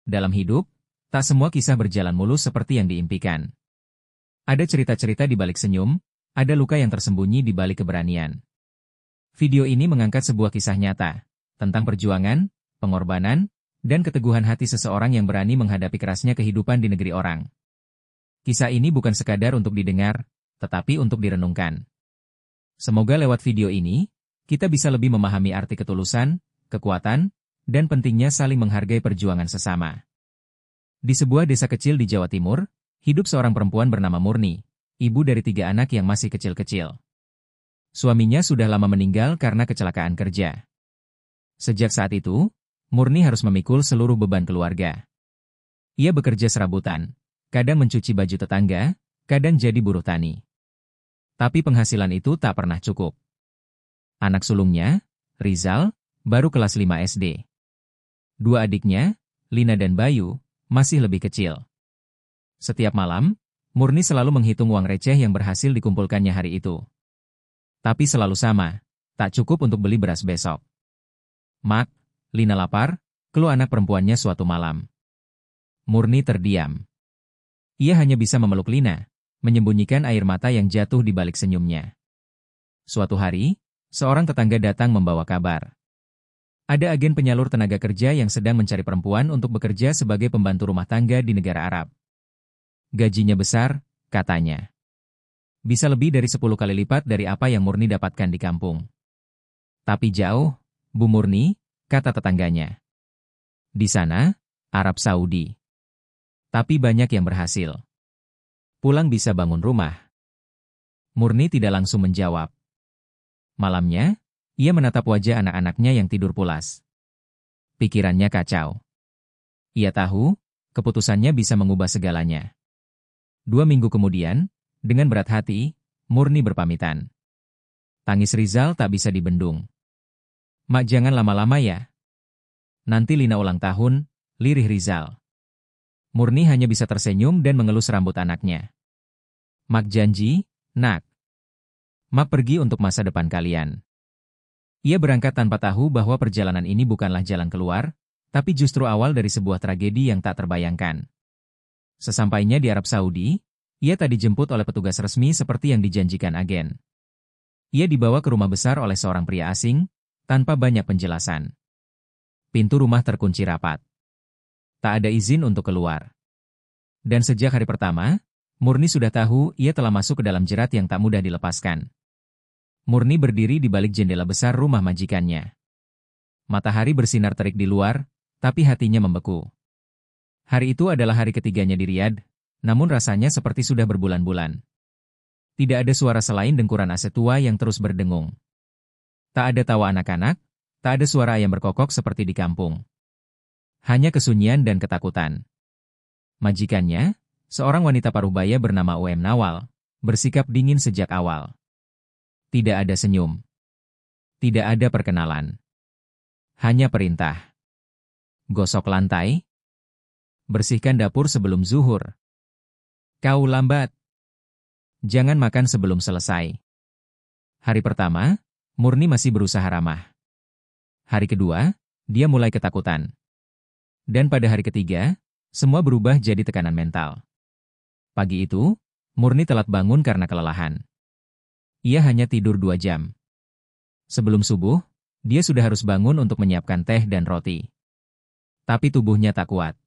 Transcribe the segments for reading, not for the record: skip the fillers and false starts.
Dalam hidup, tak semua kisah berjalan mulus seperti yang diimpikan. Ada cerita-cerita di balik senyum, ada luka yang tersembunyi di balik keberanian. Video ini mengangkat sebuah kisah nyata tentang perjuangan, pengorbanan, dan keteguhan hati seseorang yang berani menghadapi kerasnya kehidupan di negeri orang. Kisah ini bukan sekadar untuk didengar, tetapi untuk direnungkan. Semoga lewat video ini, kita bisa lebih memahami arti ketulusan, kekuatan, dan pentingnya saling menghargai perjuangan sesama. Di sebuah desa kecil di Jawa Timur, hidup seorang perempuan bernama Murni, ibu dari 3 anak yang masih kecil-kecil. Suaminya sudah lama meninggal karena kecelakaan kerja. Sejak saat itu, Murni harus memikul seluruh beban keluarga. Ia bekerja serabutan, kadang mencuci baju tetangga, kadang jadi buruh tani. Tapi penghasilan itu tak pernah cukup. Anak sulungnya, Rizal, baru kelas 5 SD. 2 adiknya, Lina dan Bayu, masih lebih kecil. Setiap malam, Murni selalu menghitung uang receh yang berhasil dikumpulkannya hari itu. Tapi selalu sama, tak cukup untuk beli beras besok. "Mak, Lina lapar," keluh anak perempuannya suatu malam. Murni terdiam. Ia hanya bisa memeluk Lina, menyembunyikan air mata yang jatuh di balik senyumnya. Suatu hari, seorang tetangga datang membawa kabar. Ada agen penyalur tenaga kerja yang sedang mencari perempuan untuk bekerja sebagai pembantu rumah tangga di negara Arab. Gajinya besar, katanya. Bisa lebih dari 10 kali lipat dari apa yang Murni dapatkan di kampung. Tapi jauh, Bu Murni, kata tetangganya. Di sana, Arab Saudi. Tapi banyak yang berhasil. Pulang bisa bangun rumah. Murni tidak langsung menjawab. Malamnya, ia menatap wajah anak-anaknya yang tidur pulas. Pikirannya kacau. Ia tahu, keputusannya bisa mengubah segalanya. 2 minggu kemudian, dengan berat hati, Murni berpamitan. Tangis Rizal tak bisa dibendung. "Mak, jangan lama-lama ya. Nanti Lina ulang tahun," lirih Rizal. Murni hanya bisa tersenyum dan mengelus rambut anaknya. "Mak janji, nak. Mak pergi untuk masa depan kalian." Ia berangkat tanpa tahu bahwa perjalanan ini bukanlah jalan keluar, tapi justru awal dari sebuah tragedi yang tak terbayangkan. Sesampainya di Arab Saudi, ia tak dijemput oleh petugas resmi seperti yang dijanjikan agen. Ia dibawa ke rumah besar oleh seorang pria asing, tanpa banyak penjelasan. Pintu rumah terkunci rapat. Tak ada izin untuk keluar. Dan sejak hari pertama, Murni sudah tahu ia telah masuk ke dalam jerat yang tak mudah dilepaskan. Murni berdiri di balik jendela besar rumah majikannya. Matahari bersinar terik di luar, tapi hatinya membeku. Hari itu adalah hari ketiganya di Riyadh, namun rasanya seperti sudah berbulan-bulan. Tidak ada suara selain dengkuran AC tua yang terus berdengung. Tak ada tawa anak-anak, tak ada suara ayam berkokok seperti di kampung. Hanya kesunyian dan ketakutan. Majikannya, seorang wanita paruh baya bernama Nawal, bersikap dingin sejak awal. Tidak ada senyum. Tidak ada perkenalan. Hanya perintah. Gosok lantai. Bersihkan dapur sebelum zuhur. Kau lambat. Jangan makan sebelum selesai. Hari pertama, Murni masih berusaha ramah. Hari kedua, dia mulai ketakutan. Dan pada hari ketiga, semua berubah jadi tekanan mental. Pagi itu, Murni telat bangun karena kelelahan. Ia hanya tidur 2 jam. Sebelum subuh, dia sudah harus bangun untuk menyiapkan teh dan roti. Tapi tubuhnya tak kuat.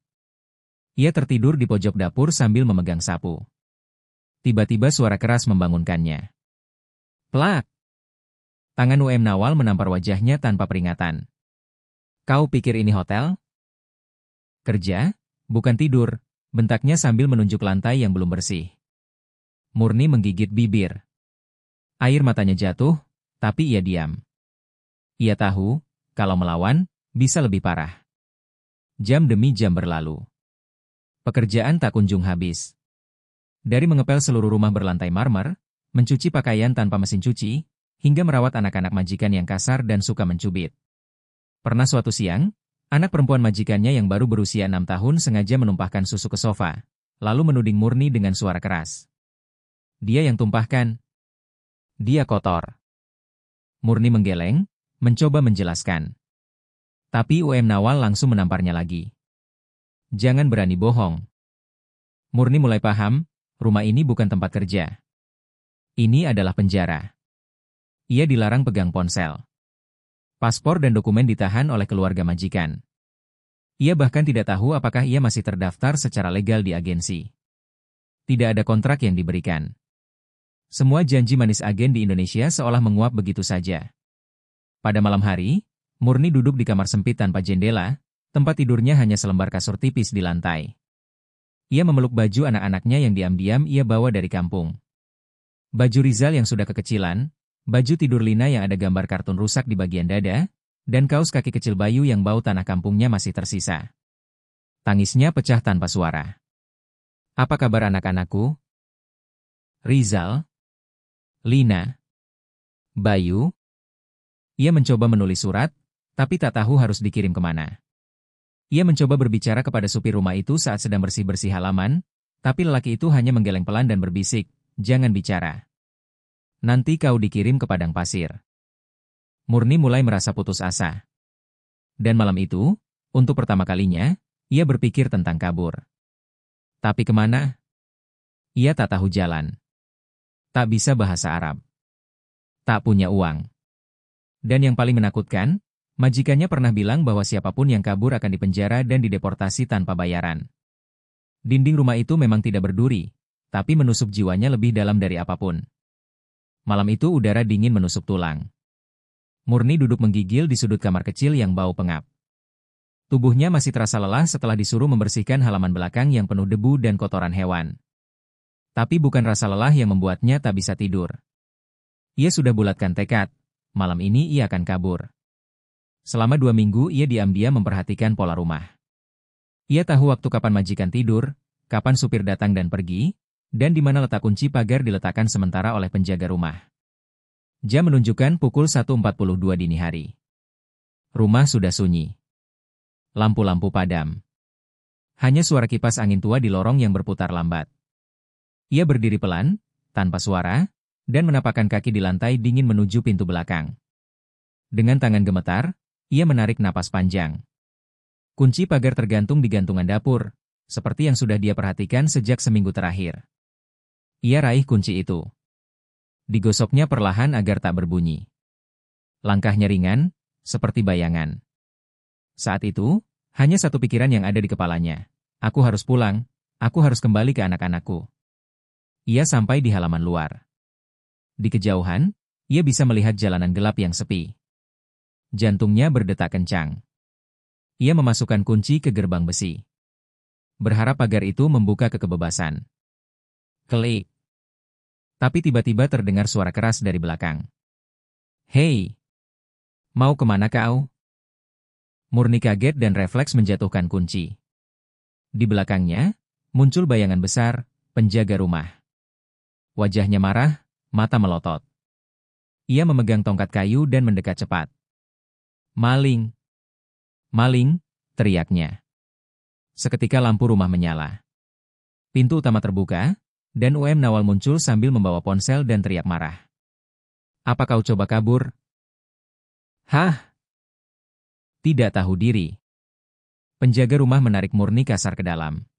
Ia tertidur di pojok dapur sambil memegang sapu. Tiba-tiba suara keras membangunkannya. Plak! Tangan Nawal menampar wajahnya tanpa peringatan. "Kau pikir ini hotel? Kerja, bukan tidur," bentaknya sambil menunjuk lantai yang belum bersih. Murni menggigit bibir. Air matanya jatuh, tapi ia diam. Ia tahu, kalau melawan, bisa lebih parah. Jam demi jam berlalu. Pekerjaan tak kunjung habis. Dari mengepel seluruh rumah berlantai marmer, mencuci pakaian tanpa mesin cuci, hingga merawat anak-anak majikan yang kasar dan suka mencubit. Pernah suatu siang, anak perempuan majikannya yang baru berusia 6 tahun sengaja menumpahkan susu ke sofa, lalu menuding Murni dengan suara keras. "Dia yang tumpahkan. Dia kotor." Murni menggeleng, mencoba menjelaskan. Tapi Nawal langsung menamparnya lagi. Jangan berani bohong. Murni mulai paham, rumah ini bukan tempat kerja. Ini adalah penjara. Ia dilarang pegang ponsel. Paspor dan dokumen ditahan oleh keluarga majikan. Ia bahkan tidak tahu apakah ia masih terdaftar secara legal di agensi. Tidak ada kontrak yang diberikan. Semua janji manis agen di Indonesia seolah menguap begitu saja. Pada malam hari, Murni duduk di kamar sempit tanpa jendela, tempat tidurnya hanya selembar kasur tipis di lantai. Ia memeluk baju anak-anaknya yang diam-diam ia bawa dari kampung. Baju Rizal yang sudah kekecilan, baju tidur Lina yang ada gambar kartun rusak di bagian dada, dan kaos kaki kecil Bayu yang bau tanah kampungnya masih tersisa. Tangisnya pecah tanpa suara. Apa kabar anak-anakku? Rizal? Lina? Bayu? Ia mencoba menulis surat, tapi tak tahu harus dikirim kemana. Ia mencoba berbicara kepada supir rumah itu saat sedang bersih-bersih halaman, tapi lelaki itu hanya menggeleng pelan dan berbisik, "Jangan bicara. Nanti kau dikirim ke padang pasir." Murni mulai merasa putus asa. Dan malam itu, untuk pertama kalinya, ia berpikir tentang kabur. Tapi kemana? Ia tak tahu jalan. Tak bisa bahasa Arab. Tak punya uang. Dan yang paling menakutkan, majikannya pernah bilang bahwa siapapun yang kabur akan dipenjara dan dideportasi tanpa bayaran. Dinding rumah itu memang tidak berduri, tapi menusuk jiwanya lebih dalam dari apapun. Malam itu udara dingin menusuk tulang. Murni duduk menggigil di sudut kamar kecil yang bau pengap. Tubuhnya masih terasa lelah setelah disuruh membersihkan halaman belakang yang penuh debu dan kotoran hewan. Tapi bukan rasa lelah yang membuatnya tak bisa tidur. Ia sudah bulatkan tekad, malam ini ia akan kabur. Selama 2 minggu ia diam-diam memperhatikan pola rumah. Ia tahu waktu kapan majikan tidur, kapan supir datang dan pergi, dan di mana letak kunci pagar diletakkan sementara oleh penjaga rumah. Jam menunjukkan pukul 1.42 dini hari. Rumah sudah sunyi. Lampu-lampu padam. Hanya suara kipas angin tua di lorong yang berputar lambat. Ia berdiri pelan, tanpa suara, dan menapakkan kaki di lantai dingin menuju pintu belakang. Dengan tangan gemetar, ia menarik napas panjang. Kunci pagar tergantung di gantungan dapur, seperti yang sudah dia perhatikan sejak seminggu terakhir. Ia raih kunci itu. Digosoknya perlahan agar tak berbunyi. Langkahnya ringan, seperti bayangan. Saat itu, hanya satu pikiran yang ada di kepalanya. Aku harus pulang, aku harus kembali ke anak-anakku. Ia sampai di halaman luar. Di kejauhan, ia bisa melihat jalanan gelap yang sepi. Jantungnya berdetak kencang. Ia memasukkan kunci ke gerbang besi. Berharap pagar itu membuka ke kebebasan. Klik. Tapi tiba-tiba terdengar suara keras dari belakang. "Hei! Mau kemana kau?" Murni kaget dan refleks menjatuhkan kunci. Di belakangnya, muncul bayangan besar, penjaga rumah. Wajahnya marah, mata melotot. Ia memegang tongkat kayu dan mendekat cepat. "Maling! Maling!" teriaknya. Seketika lampu rumah menyala. Pintu utama terbuka, dan Nawal muncul sambil membawa ponsel dan teriak marah. "Apa kau coba kabur?" "Hah?" Tidak tahu diri. Penjaga rumah menarik Murni kasar ke dalam.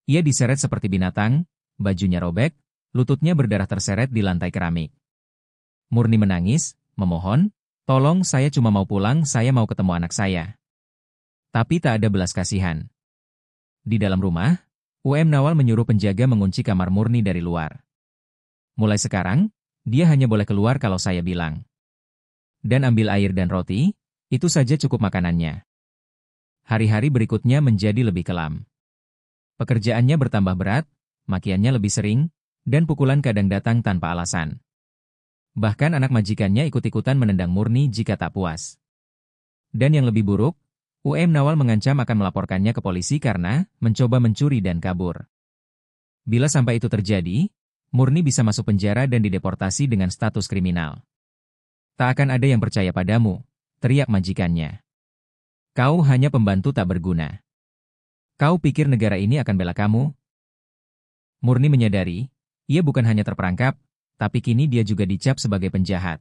Ia diseret seperti binatang, bajunya robek, lututnya berdarah terseret di lantai keramik. Murni menangis, memohon, "Tolong, saya cuma mau pulang, saya mau ketemu anak saya." Tapi tak ada belas kasihan. Di dalam rumah, Nawal menyuruh penjaga mengunci kamar Murni dari luar. "Mulai sekarang, dia hanya boleh keluar kalau saya bilang. Dan ambil air dan roti, itu saja cukup makanannya." Hari-hari berikutnya menjadi lebih kelam. Pekerjaannya bertambah berat, makiannya lebih sering, dan pukulan kadang datang tanpa alasan. Bahkan anak majikannya ikut-ikutan menendang Murni jika tak puas. Dan yang lebih buruk, Nawal mengancam akan melaporkannya ke polisi karena mencoba mencuri dan kabur. Bila sampai itu terjadi, Murni bisa masuk penjara dan dideportasi dengan status kriminal. "Tak akan ada yang percaya padamu," teriak majikannya. "Kau hanya pembantu tak berguna. Kau pikir negara ini akan bela kamu?" Murni menyadari, ia bukan hanya terperangkap, tapi kini dia juga dicap sebagai penjahat.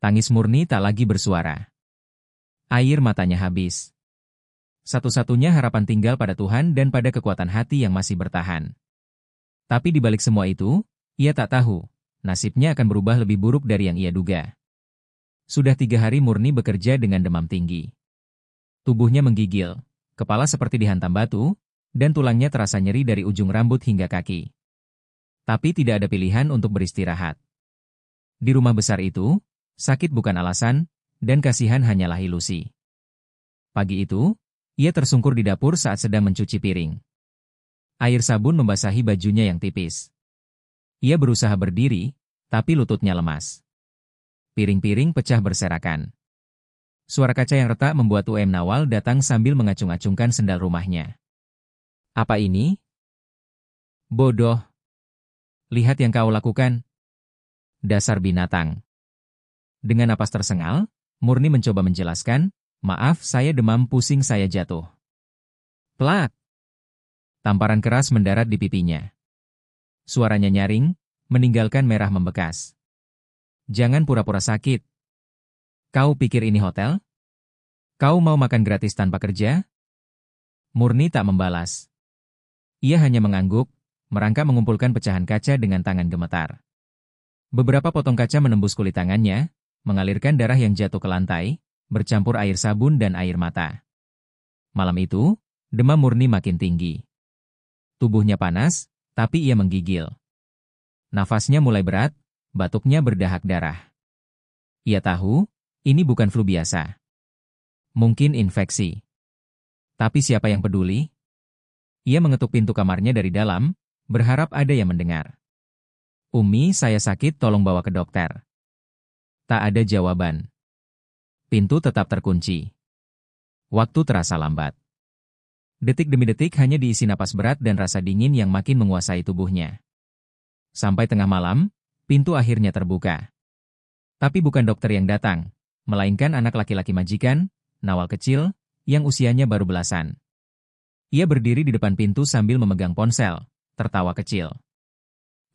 Tangis Murni tak lagi bersuara. Air matanya habis. Satu-satunya harapan tinggal pada Tuhan dan pada kekuatan hati yang masih bertahan. Tapi di balik semua itu, ia tak tahu, nasibnya akan berubah lebih buruk dari yang ia duga. Sudah 3 hari Murni bekerja dengan demam tinggi. Tubuhnya menggigil, kepala seperti dihantam batu, dan tulangnya terasa nyeri dari ujung rambut hingga kaki. Tapi tidak ada pilihan untuk beristirahat. Di rumah besar itu, sakit bukan alasan, dan kasihan hanyalah ilusi. Pagi itu, ia tersungkur di dapur saat sedang mencuci piring. Air sabun membasahi bajunya yang tipis. Ia berusaha berdiri, tapi lututnya lemas. Piring-piring pecah berserakan. Suara kaca yang retak membuat UM Nawal datang sambil mengacung-acungkan sendal rumahnya. Apa ini? Bodoh. Lihat yang kau lakukan. Dasar binatang. Dengan napas tersengal, Murni mencoba menjelaskan, maaf saya demam pusing saya jatuh. Plak! Tamparan keras mendarat di pipinya. Suaranya nyaring, meninggalkan merah membekas. Jangan pura-pura sakit. Kau pikir ini hotel? Kau mau makan gratis tanpa kerja? Murni tak membalas. Ia hanya mengangguk, merangkak mengumpulkan pecahan kaca dengan tangan gemetar. Beberapa potong kaca menembus kulit tangannya, mengalirkan darah yang jatuh ke lantai, bercampur air sabun dan air mata. Malam itu, demam Murni makin tinggi. Tubuhnya panas, tapi ia menggigil. Nafasnya mulai berat, batuknya berdahak darah. Ia tahu, ini bukan flu biasa. Mungkin infeksi. Tapi siapa yang peduli? Ia mengetuk pintu kamarnya dari dalam, berharap ada yang mendengar. Umi, saya sakit, tolong bawa ke dokter. Tak ada jawaban. Pintu tetap terkunci. Waktu terasa lambat. Detik demi detik hanya diisi napas berat dan rasa dingin yang makin menguasai tubuhnya. Sampai tengah malam, pintu akhirnya terbuka. Tapi bukan dokter yang datang, melainkan anak laki-laki majikan, Nawal kecil, yang usianya baru belasan. Ia berdiri di depan pintu sambil memegang ponsel, tertawa kecil.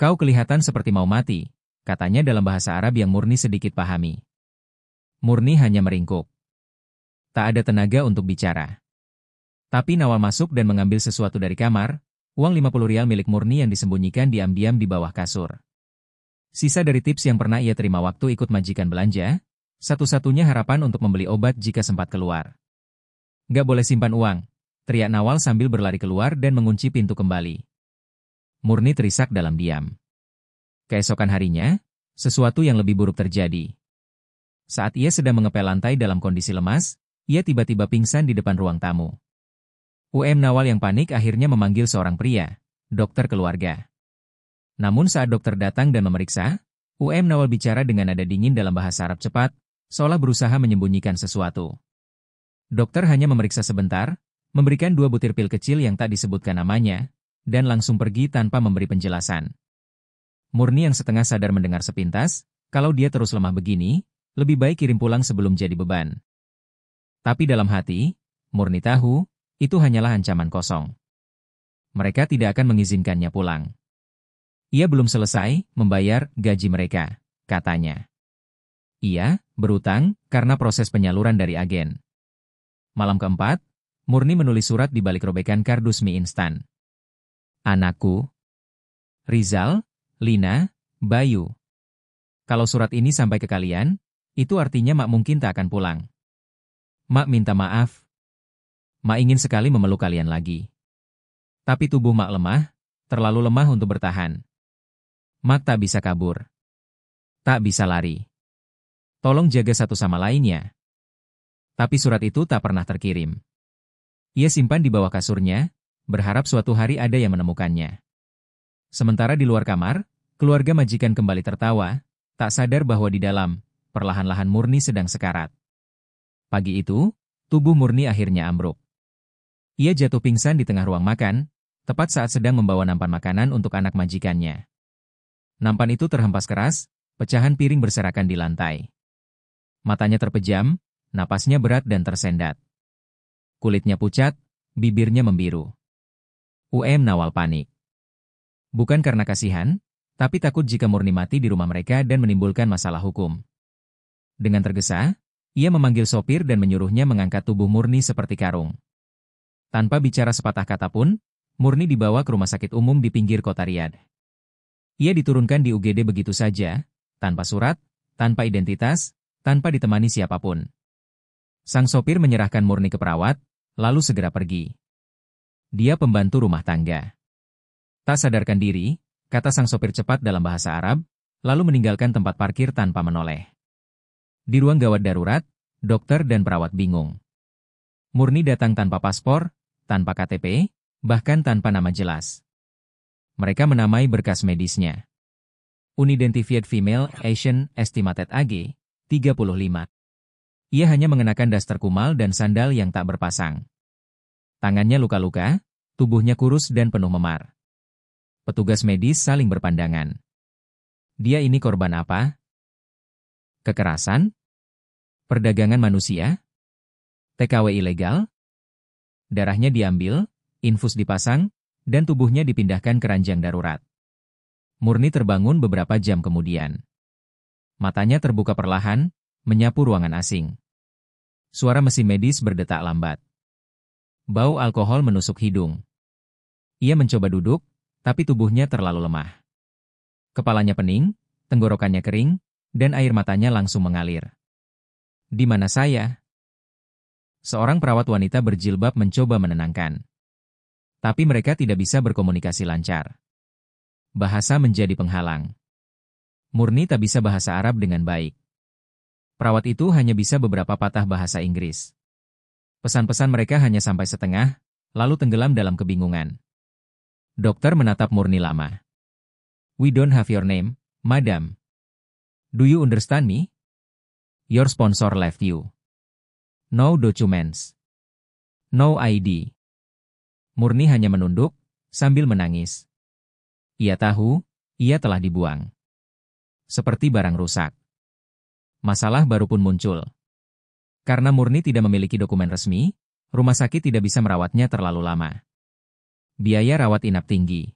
Kau kelihatan seperti mau mati, katanya dalam bahasa Arab yang Murni sedikit pahami. Murni hanya meringkuk. Tak ada tenaga untuk bicara. Tapi Nawal masuk dan mengambil sesuatu dari kamar, uang 50 rial milik Murni yang disembunyikan diam-diam di bawah kasur. Sisa dari tips yang pernah ia terima waktu ikut majikan belanja, satu-satunya harapan untuk membeli obat jika sempat keluar. Gak boleh simpan uang, teriak Nawal sambil berlari keluar dan mengunci pintu kembali. Murni terisak dalam diam. Keesokan harinya, sesuatu yang lebih buruk terjadi. Saat ia sedang mengepel lantai dalam kondisi lemas, ia tiba-tiba pingsan di depan ruang tamu. UM Nawal yang panik akhirnya memanggil seorang pria, dokter keluarga. Namun saat dokter datang dan memeriksa, UM Nawal bicara dengan nada dingin dalam bahasa Arab cepat, seolah berusaha menyembunyikan sesuatu. Dokter hanya memeriksa sebentar, memberikan 2 butir pil kecil yang tak disebutkan namanya, dan langsung pergi tanpa memberi penjelasan. Murni yang setengah sadar mendengar sepintas, kalau dia terus lemah begini, lebih baik kirim pulang sebelum jadi beban. Tapi dalam hati, Murni tahu, itu hanyalah ancaman kosong. Mereka tidak akan mengizinkannya pulang. Ia belum selesai membayar gaji mereka, katanya. Ia berutang karena proses penyaluran dari agen. Malam keempat, Murni menulis surat di balik robekan kardus mie instan. Anakku, Rizal, Lina, Bayu. Kalau surat ini sampai ke kalian, itu artinya Mak mungkin tak akan pulang. Mak minta maaf. Mak ingin sekali memeluk kalian lagi. Tapi tubuh Mak lemah, terlalu lemah untuk bertahan. Mak tak bisa kabur. Tak bisa lari. Tolong jaga satu sama lainnya. Tapi surat itu tak pernah terkirim. Ia simpan di bawah kasurnya, berharap suatu hari ada yang menemukannya. Sementara di luar kamar, keluarga majikan kembali tertawa, tak sadar bahwa di dalam, perlahan-lahan Murni sedang sekarat. Pagi itu, tubuh Murni akhirnya ambruk. Ia jatuh pingsan di tengah ruang makan, tepat saat sedang membawa nampan makanan untuk anak majikannya. Nampan itu terhempas keras, pecahan piring berserakan di lantai. Matanya terpejam, napasnya berat dan tersendat. Kulitnya pucat, bibirnya membiru. UM Nawal panik. Bukan karena kasihan, tapi takut jika Murni mati di rumah mereka dan menimbulkan masalah hukum. Dengan tergesa, ia memanggil sopir dan menyuruhnya mengangkat tubuh Murni seperti karung. Tanpa bicara sepatah kata pun, Murni dibawa ke rumah sakit umum di pinggir kota Riyadh. Ia diturunkan di UGD begitu saja, tanpa surat, tanpa identitas, tanpa ditemani siapapun. Sang sopir menyerahkan Murni ke perawat, lalu segera pergi. Dia pembantu rumah tangga. Tak sadarkan diri, kata sang sopir cepat dalam bahasa Arab, lalu meninggalkan tempat parkir tanpa menoleh. Di ruang gawat darurat, dokter dan perawat bingung. Murni datang tanpa paspor, tanpa KTP, bahkan tanpa nama jelas. Mereka menamai berkas medisnya. Unidentified Female Asian Estimated AG, 35. Ia hanya mengenakan daster kumal dan sandal yang tak berpasang. Tangannya luka-luka, tubuhnya kurus dan penuh memar. Petugas medis saling berpandangan. Dia ini korban apa? Kekerasan? Perdagangan manusia? TKW ilegal? Darahnya diambil, infus dipasang, dan tubuhnya dipindahkan ke ranjang darurat. Murni terbangun beberapa jam kemudian. Matanya terbuka perlahan, menyapu ruangan asing. Suara mesin medis berdetak lambat. Bau alkohol menusuk hidung. Ia mencoba duduk, tapi tubuhnya terlalu lemah. Kepalanya pening, tenggorokannya kering, dan air matanya langsung mengalir. Di mana saya? Seorang perawat wanita berjilbab mencoba menenangkan. Tapi mereka tidak bisa berkomunikasi lancar. Bahasa menjadi penghalang. Murni tak bisa bahasa Arab dengan baik. Perawat itu hanya bisa beberapa patah bahasa Inggris. Pesan-pesan mereka hanya sampai setengah, lalu tenggelam dalam kebingungan. Dokter menatap Murni lama. We don't have your name, madam. Do you understand me? Your sponsor left you. No documents. No ID. Murni hanya menunduk, sambil menangis. Ia tahu, ia telah dibuang. Seperti barang rusak. Masalah baru pun muncul. Karena Murni tidak memiliki dokumen resmi, rumah sakit tidak bisa merawatnya terlalu lama. Biaya rawat inap tinggi.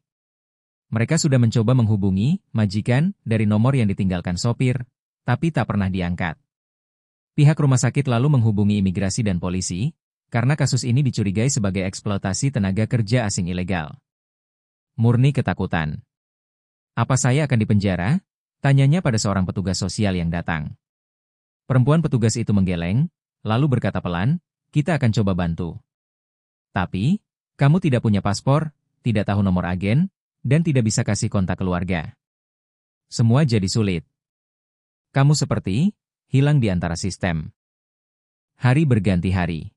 Mereka sudah mencoba menghubungi majikan dari nomor yang ditinggalkan sopir, tapi tak pernah diangkat. Pihak rumah sakit lalu menghubungi imigrasi dan polisi, karena kasus ini dicurigai sebagai eksploitasi tenaga kerja asing ilegal. Murni ketakutan. Apa saya akan dipenjara? Tanyanya pada seorang petugas sosial yang datang. Perempuan petugas itu menggeleng, lalu berkata pelan, kita akan coba bantu. Tapi, kamu tidak punya paspor, tidak tahu nomor agen, dan tidak bisa kasih kontak keluarga. Semua jadi sulit. Kamu seperti hilang di antara sistem. Hari berganti hari.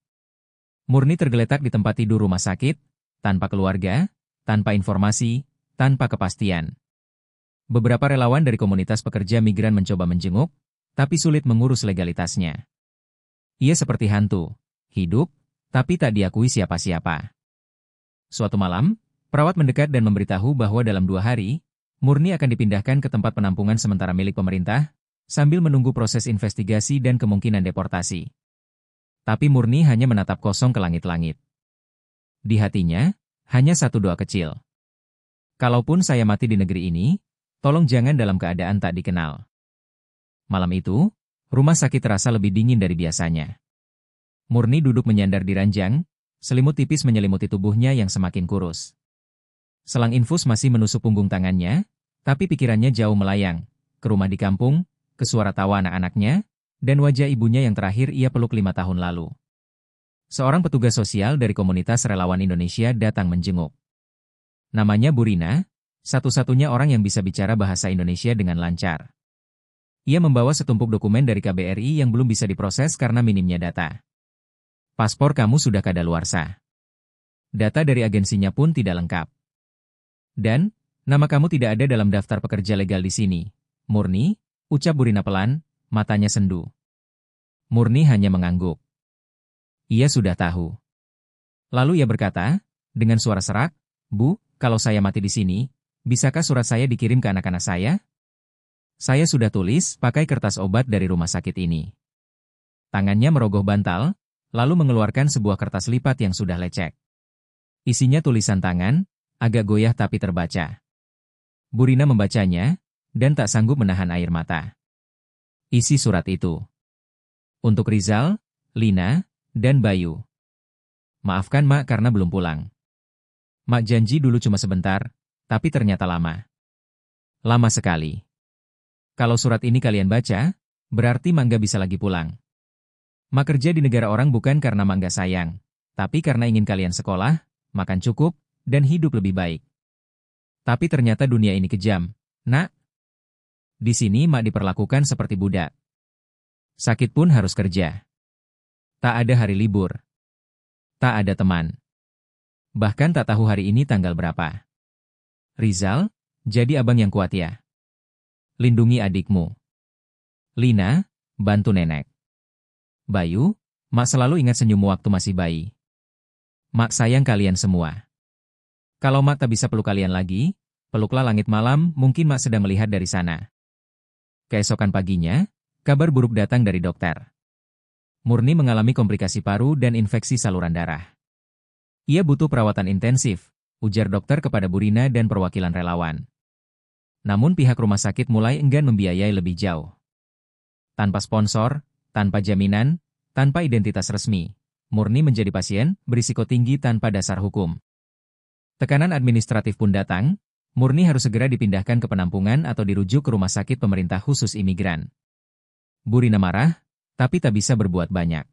Murni tergeletak di tempat tidur rumah sakit, tanpa keluarga, tanpa informasi, tanpa kepastian. Beberapa relawan dari komunitas pekerja migran mencoba menjenguk, tapi sulit mengurus legalitasnya. Ia seperti hantu, hidup, tapi tak diakui siapa-siapa. Suatu malam, perawat mendekat dan memberitahu bahwa dalam 2 hari, Murni akan dipindahkan ke tempat penampungan sementara milik pemerintah, sambil menunggu proses investigasi dan kemungkinan deportasi. Tapi Murni hanya menatap kosong ke langit-langit. Di hatinya, hanya satu doa kecil. Kalaupun saya mati di negeri ini, tolong jangan dalam keadaan tak dikenal. Malam itu, rumah sakit terasa lebih dingin dari biasanya. Murni duduk menyandar di ranjang, selimut tipis menyelimuti tubuhnya yang semakin kurus. Selang infus masih menusuk punggung tangannya, tapi pikirannya jauh melayang, ke rumah di kampung, ke suara tawa anak-anaknya, dan wajah ibunya yang terakhir ia peluk 5 tahun lalu. Seorang petugas sosial dari komunitas relawan Indonesia datang menjenguk. Namanya Bu Rina, satu-satunya orang yang bisa bicara bahasa Indonesia dengan lancar. Ia membawa setumpuk dokumen dari KBRI yang belum bisa diproses karena minimnya data. Paspor kamu sudah kadaluarsa. Data dari agensinya pun tidak lengkap. Dan, nama kamu tidak ada dalam daftar pekerja legal di sini. Murni, ucap Bu Rina pelan, matanya sendu. Murni hanya mengangguk. Ia sudah tahu. Lalu ia berkata, dengan suara serak, Bu, kalau saya mati di sini, bisakah surat saya dikirim ke anak-anak saya? Saya sudah tulis pakai kertas obat dari rumah sakit ini. Tangannya merogoh bantal, lalu mengeluarkan sebuah kertas lipat yang sudah lecek. Isinya tulisan tangan, agak goyah tapi terbaca. Bu Rina membacanya, dan tak sanggup menahan air mata. Isi surat itu. Untuk Rizal, Lina, dan Bayu. Maafkan Mak karena belum pulang. Mak janji dulu cuma sebentar, tapi ternyata lama. Lama sekali. Kalau surat ini kalian baca, berarti Mak nggak bisa lagi pulang. Mak kerja di negara orang bukan karena Mak nggak sayang, tapi karena ingin kalian sekolah, makan cukup, dan hidup lebih baik. Tapi ternyata dunia ini kejam, Nak. Di sini Mak diperlakukan seperti budak. Sakit pun harus kerja. Tak ada hari libur. Tak ada teman. Bahkan tak tahu hari ini tanggal berapa. Rizal, jadi abang yang kuat ya. Lindungi adikmu. Lina, bantu nenek. Bayu, Mak selalu ingat senyummu waktu masih bayi. Mak sayang kalian semua. Kalau Mak tak bisa peluk kalian lagi, peluklah langit malam, mungkin Mak sedang melihat dari sana. Keesokan paginya, kabar buruk datang dari dokter. Murni mengalami komplikasi paru dan infeksi saluran darah. Ia butuh perawatan intensif, ujar dokter kepada Bu Rina dan perwakilan relawan. Namun pihak rumah sakit mulai enggan membiayai lebih jauh. Tanpa sponsor, tanpa jaminan, tanpa identitas resmi, Murni menjadi pasien berisiko tinggi tanpa dasar hukum. Tekanan administratif pun datang, Murni harus segera dipindahkan ke penampungan atau dirujuk ke rumah sakit pemerintah khusus imigran. Bu Rina marah, tapi tak bisa berbuat banyak.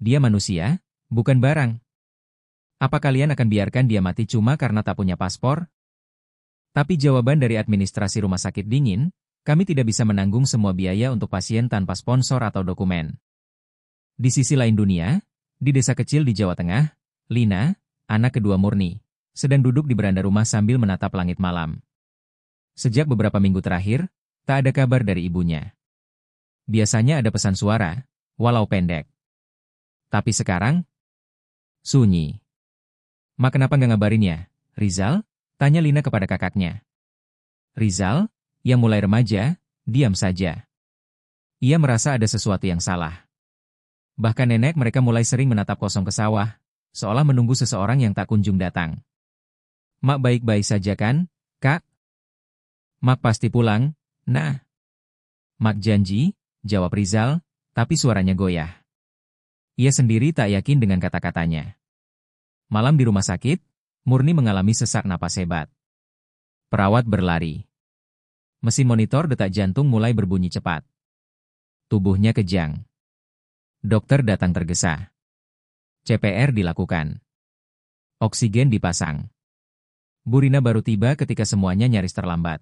Dia manusia, bukan barang. Apa kalian akan biarkan dia mati cuma karena tak punya paspor? Tapi jawaban dari administrasi rumah sakit dingin, kami tidak bisa menanggung semua biaya untuk pasien tanpa sponsor atau dokumen. Di sisi lain dunia, di desa kecil di Jawa Tengah, Lina, anak kedua Murni, sedang duduk di beranda rumah sambil menatap langit malam. Sejak beberapa minggu terakhir, tak ada kabar dari ibunya. Biasanya ada pesan suara, walau pendek. Tapi sekarang, sunyi. Mak kenapa nggak ngabarin ya, Rizal? Tanya Lina kepada kakaknya. Rizal, yang mulai remaja, diam saja. Ia merasa ada sesuatu yang salah. Bahkan nenek mereka mulai sering menatap kosong ke sawah, seolah menunggu seseorang yang tak kunjung datang. Mak baik-baik saja kan, Kak? Mak pasti pulang, nah. Mak janji, jawab Rizal, tapi suaranya goyah. Ia sendiri tak yakin dengan kata-katanya. Malam di rumah sakit, Murni mengalami sesak napas hebat. Perawat berlari. Mesin monitor detak jantung mulai berbunyi cepat. Tubuhnya kejang. Dokter datang tergesa. CPR dilakukan. Oksigen dipasang. Bu Rina baru tiba ketika semuanya nyaris terlambat.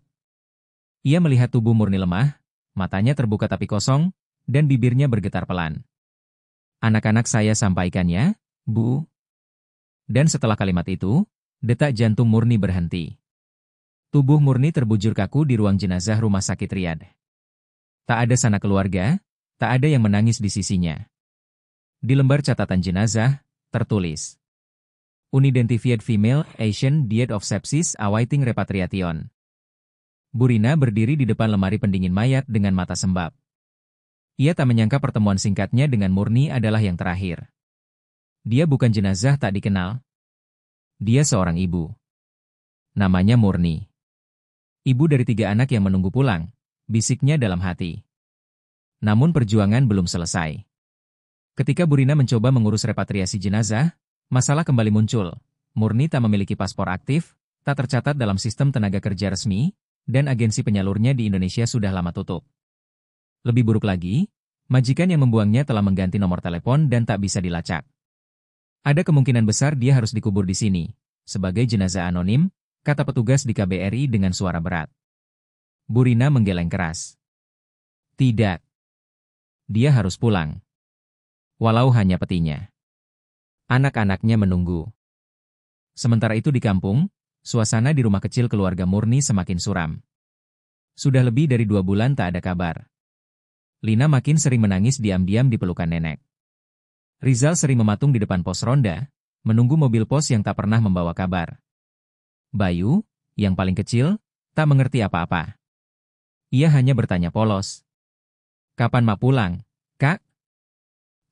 Ia melihat tubuh Murni lemah, matanya terbuka tapi kosong, dan bibirnya bergetar pelan. Anak-anak saya sampaikannya, Bu. Dan setelah kalimat itu, detak jantung Murni berhenti. Tubuh Murni terbujur kaku di ruang jenazah rumah sakit Riyadh. Tak ada sanak keluarga, tak ada yang menangis di sisinya. Di lembar catatan jenazah, tertulis, Unidentified female, Asian, died of sepsis, awaiting repatriation. Bu Rina berdiri di depan lemari pendingin mayat dengan mata sembab. Ia tak menyangka pertemuan singkatnya dengan Murni adalah yang terakhir. Dia bukan jenazah tak dikenal. Dia seorang ibu. Namanya Murni. Ibu dari 3 anak yang menunggu pulang, bisiknya dalam hati. Namun perjuangan belum selesai. Ketika Bu Rina mencoba mengurus repatriasi jenazah, masalah kembali muncul. Murni tak memiliki paspor aktif, tak tercatat dalam sistem tenaga kerja resmi, dan agensi penyalurnya di Indonesia sudah lama tutup. Lebih buruk lagi, majikan yang membuangnya telah mengganti nomor telepon dan tak bisa dilacak. Ada kemungkinan besar dia harus dikubur di sini, sebagai jenazah anonim, kata petugas di KBRI dengan suara berat. Bu Rina menggeleng keras. Tidak. Dia harus pulang. Walau hanya petinya. Anak-anaknya menunggu. Sementara itu di kampung, suasana di rumah kecil keluarga Murni semakin suram. Sudah lebih dari 2 bulan tak ada kabar. Lina makin sering menangis diam-diam di pelukan nenek. Rizal sering mematung di depan pos ronda, menunggu mobil pos yang tak pernah membawa kabar. Bayu, yang paling kecil, tak mengerti apa-apa. Ia hanya bertanya polos. Kapan Mak pulang, Kak?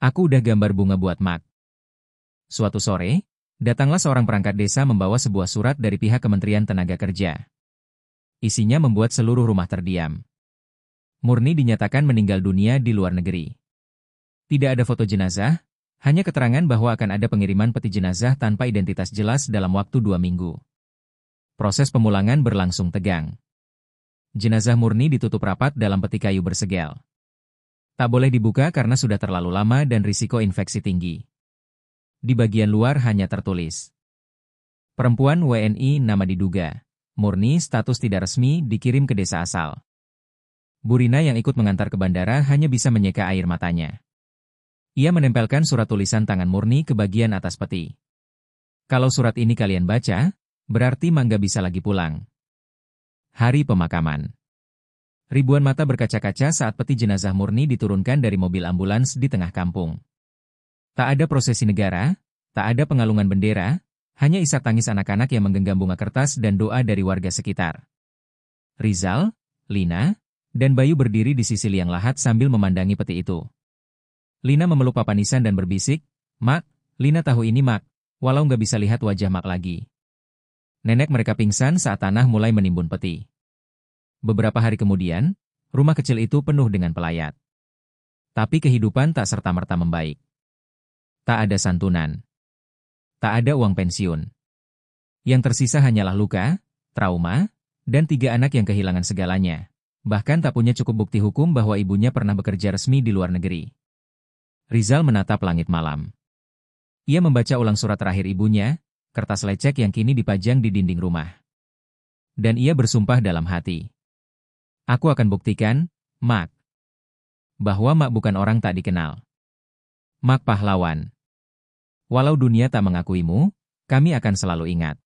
Aku udah gambar bunga buat Mak. Suatu sore, datanglah seorang perangkat desa membawa sebuah surat dari pihak Kementerian Tenaga Kerja. Isinya membuat seluruh rumah terdiam. Murni dinyatakan meninggal dunia di luar negeri. Tidak ada foto jenazah, Hanya keterangan bahwa akan ada pengiriman peti jenazah tanpa identitas jelas dalam waktu 2 minggu. Proses pemulangan berlangsung tegang. Jenazah Murni ditutup rapat dalam peti kayu bersegel. Tak boleh dibuka karena sudah terlalu lama dan risiko infeksi tinggi. Di bagian luar hanya tertulis, perempuan WNI nama diduga, Murni status tidak resmi dikirim ke desa asal. Bu Rina yang ikut mengantar ke bandara hanya bisa menyeka air matanya. Ia menempelkan surat tulisan tangan Murni ke bagian atas peti. Kalau surat ini kalian baca, berarti Mangga bisa lagi pulang. Hari pemakaman. Ribuan mata berkaca-kaca saat peti jenazah Murni diturunkan dari mobil ambulans di tengah kampung. Tak ada prosesi negara, tak ada pengalungan bendera, hanya isak tangis anak-anak yang menggenggam bunga kertas dan doa dari warga sekitar. Rizal, Lina, dan Bayu berdiri di sisi liang lahat sambil memandangi peti itu. Lina memeluk Papa Nisan dan berbisik, "Mak, Lina tahu ini Mak, walau nggak bisa lihat wajah Mak lagi." Nenek mereka pingsan saat tanah mulai menimbun peti. Beberapa hari kemudian, rumah kecil itu penuh dengan pelayat. Tapi kehidupan tak serta-merta membaik. Tak ada santunan. Tak ada uang pensiun. Yang tersisa hanyalah luka, trauma, dan 3 anak yang kehilangan segalanya. Bahkan tak punya cukup bukti hukum bahwa ibunya pernah bekerja resmi di luar negeri. Rizal menatap langit malam. Ia membaca ulang surat terakhir ibunya, kertas lecek yang kini dipajang di dinding rumah. Dan ia bersumpah dalam hati. "Aku akan buktikan, Mak, bahwa Mak bukan orang tak dikenal. Mak pahlawan. Walau dunia tak mengakuimu, kami akan selalu ingat."